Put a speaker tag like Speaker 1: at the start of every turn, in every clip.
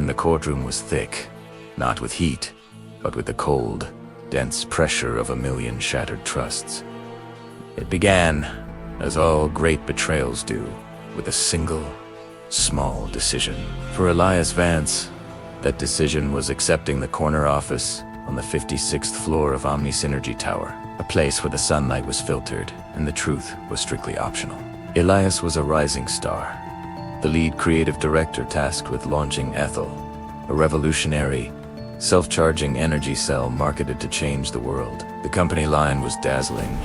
Speaker 1: in the courtroom was thick, not with heat, but with the cold, dense pressure of a million shattered trusts. It began, as all great betrayals do, with a single, small decision. For Elias Vance, that decision was accepting the corner office on the 56th floor of Omni Synergy Tower, a place where the sunlight was filtered and the truth was strictly optional. Elias was a rising star, the lead creative director tasked with launching Ethel, a revolutionary, self-charging energy cell marketed to change the world. The company line was dazzling: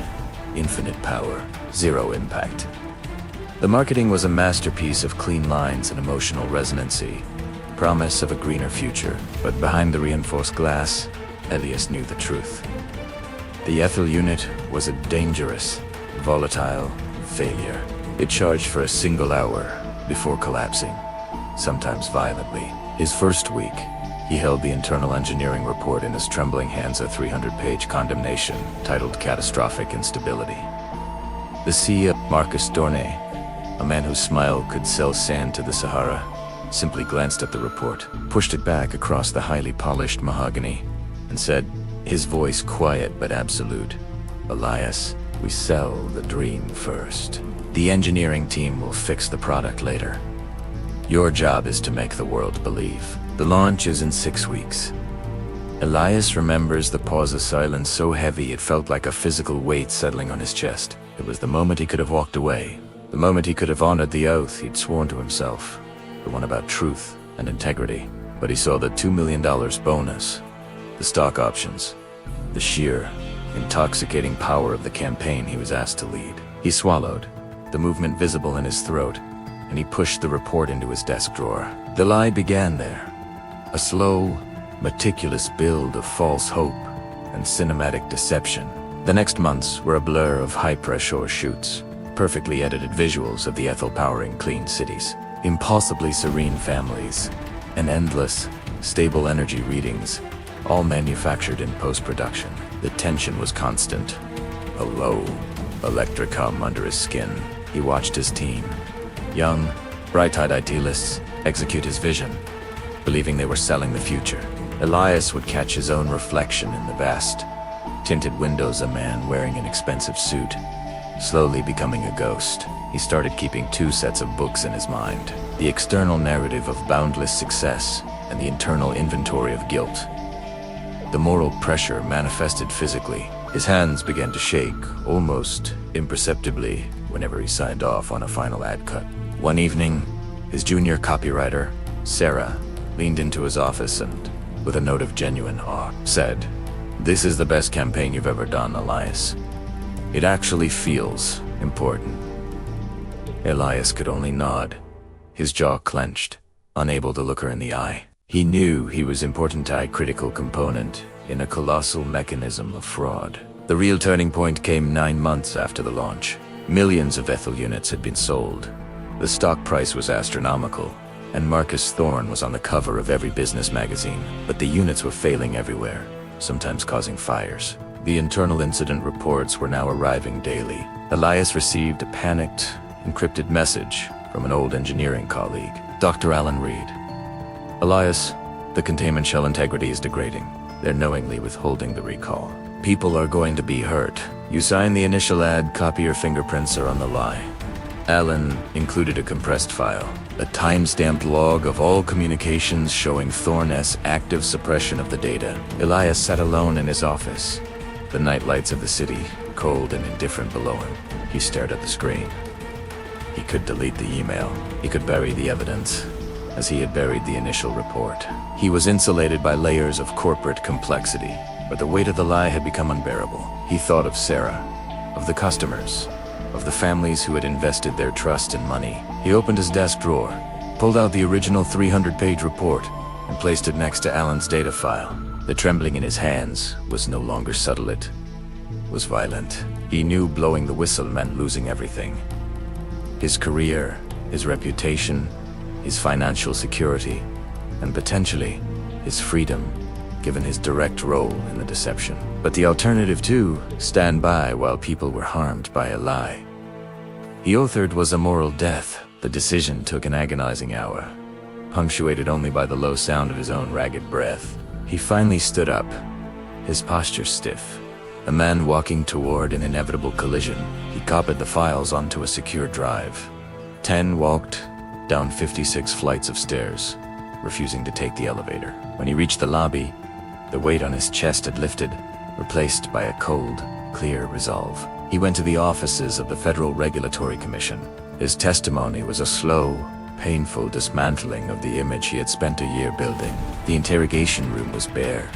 Speaker 1: infinite power, zero impact. The marketing was a masterpiece of clean lines and emotional resonancy, promise of a greener future. But behind the reinforced glass, Elias knew the truth. The Ethel unit was a dangerous, volatile failure. It charged for a single hour before collapsing, sometimes violently. His first week, he held the internal engineering report in his trembling hands, a 300-page condemnation titled Catastrophic Instability. The CEO, Marcus Dornay, a man whose smile could sell sand to the Sahara, simply glanced at the report, pushed it back across the highly polished mahogany, and said, his voice quiet but absolute, "Elias, we sell the dream first. The engineering team will fix the product later. Your job is to make the world believe. The launch is in 6 weeks." Elias remembers the pause of silence so heavy it felt like a physical weight settling on his chest. It was the moment he could have walked away, the moment he could have honored the oath he'd sworn to himself, the one about truth and integrity. But he saw the $2 million bonus, the stock options, the sheer, intoxicating power of the campaign he was asked to lead. He swallowed, the movement visible in his throat, and he pushed the report into his desk drawer. The lie began there, a slow, meticulous build of false hope and cinematic deception. The next months were a blur of high-pressure shoots, perfectly edited visuals of the Ethel powering clean cities, impossibly serene families, and endless, stable energy readings, all manufactured in post-production. The tension was constant, a low, electric hum under his skin. He watched his team, young, bright-eyed idealists, execute his vision, believing they were selling the future. Elias would catch his own reflection in the vast, tinted windows, a man wearing an expensive suit, slowly becoming a ghost. He started keeping 2 sets of books in his mind, the external narrative of boundless success and the internal inventory of guilt. The moral pressure manifested physically. His hands began to shake, almost imperceptibly, whenever he signed off on a final ad cut. One evening, his junior copywriter, Sarah, leaned into his office and, with a note of genuine awe, said, "This is the best campaign you've ever done, Elias. It actually feels important." Elias could only nod, his jaw clenched, unable to look her in the eye. He knew he was an important critical component in a colossal mechanism of fraud. The real turning point came 9 months after the launch. Millions of Ethel units had been sold. The stock price was astronomical, and Marcus Thorne was on the cover of every business magazine. But the units were failing everywhere, sometimes causing fires. The internal incident reports were now arriving daily. Elias received a panicked, encrypted message from an old engineering colleague, Dr. Alan Reed. "Elias, the containment shell integrity is degrading. They're knowingly withholding the recall. People are going to be hurt. You sign the initial ad, copy your fingerprints are on the lie." Alan included a compressed file, a time-stamped log of all communications showing Thorne's active suppression of the data. Elias sat alone in his office, the night lights of the city cold and indifferent below him. He stared at the screen. He could delete the email. He could bury the evidence, as he had buried the initial report. He was insulated by layers of corporate complexity, but the weight of the lie had become unbearable. He thought of Sarah, of the customers, of the families who had invested their trust and money. He opened his desk drawer, pulled out the original 300-page report, and placed it next to Alan's data file. The trembling in his hands was no longer subtle, it was violent. He knew blowing the whistle meant losing everything. His career, his reputation, his financial security, and potentially his freedom, given his direct role in the deception. But the alternative too, stand by while people were harmed by a lie. He authored was a moral death. The decision took an agonizing hour. punctuated only by the low sound of his own ragged breath. He finally stood up, his posture stiff. A man walking toward an inevitable collision, he copied the files onto a secure drive. 10 walked down 56 flights of stairs, refusing to take the elevator. When he reached the lobby, the weight on his chest had lifted, replaced by a cold, clear resolve. He went to the offices of the Federal Regulatory Commission. His testimony was a slow, painful dismantling of the image he had spent a year building. The interrogation room was bare,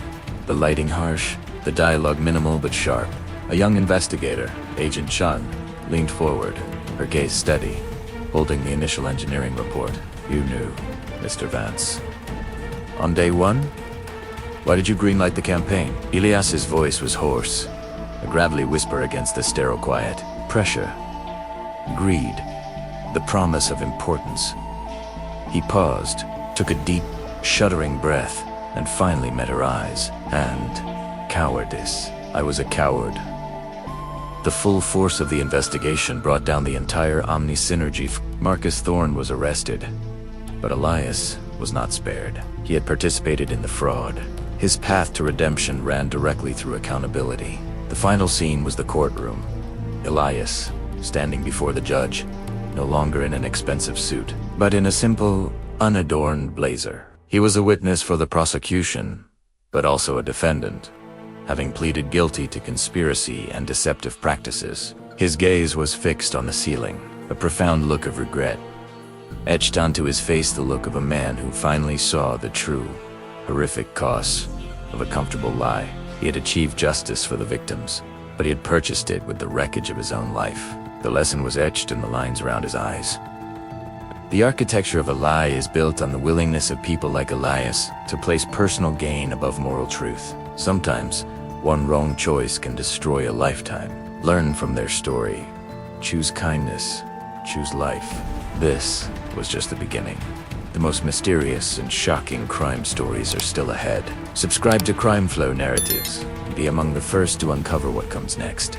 Speaker 1: the lighting harsh, the dialogue minimal but sharp. A young investigator, Agent Chun, leaned forward, her gaze steady, holding the initial engineering report. "You knew, Mr. Vance. On day 1? Why did you greenlight the campaign?" Elias's voice was hoarse, a gravelly whisper against the sterile quiet. "Pressure. Greed. The promise of importance." He paused, took a deep, shuddering breath, and finally met her eyes. "And cowardice. I was a coward." The full force of the investigation brought down the entire Omni-Synergy. Marcus Thorne was arrested, but Elias was not spared. He had participated in the fraud. His path to redemption ran directly through accountability. The final scene was the courtroom. Elias, standing before the judge, no longer in an expensive suit, but in a simple, unadorned blazer. He was a witness for the prosecution, but also a defendant, having pleaded guilty to conspiracy and deceptive practices. His gaze was fixed on the ceiling, a profound look of regret. Etched onto his face the look of a man who finally saw the true, horrific cost of a comfortable lie. He had achieved justice for the victims, but he had purchased it with the wreckage of his own life. The lesson was etched in the lines around his eyes. The architecture of a lie is built on the willingness of people like Elias to place personal gain above moral truth. Sometimes, one wrong choice can destroy a lifetime. Learn from their story. Choose kindness. Choose life. This was just the beginning. The most mysterious and shocking crime stories are still ahead. Subscribe to Crime Flow Narratives and be among the first to uncover what comes next.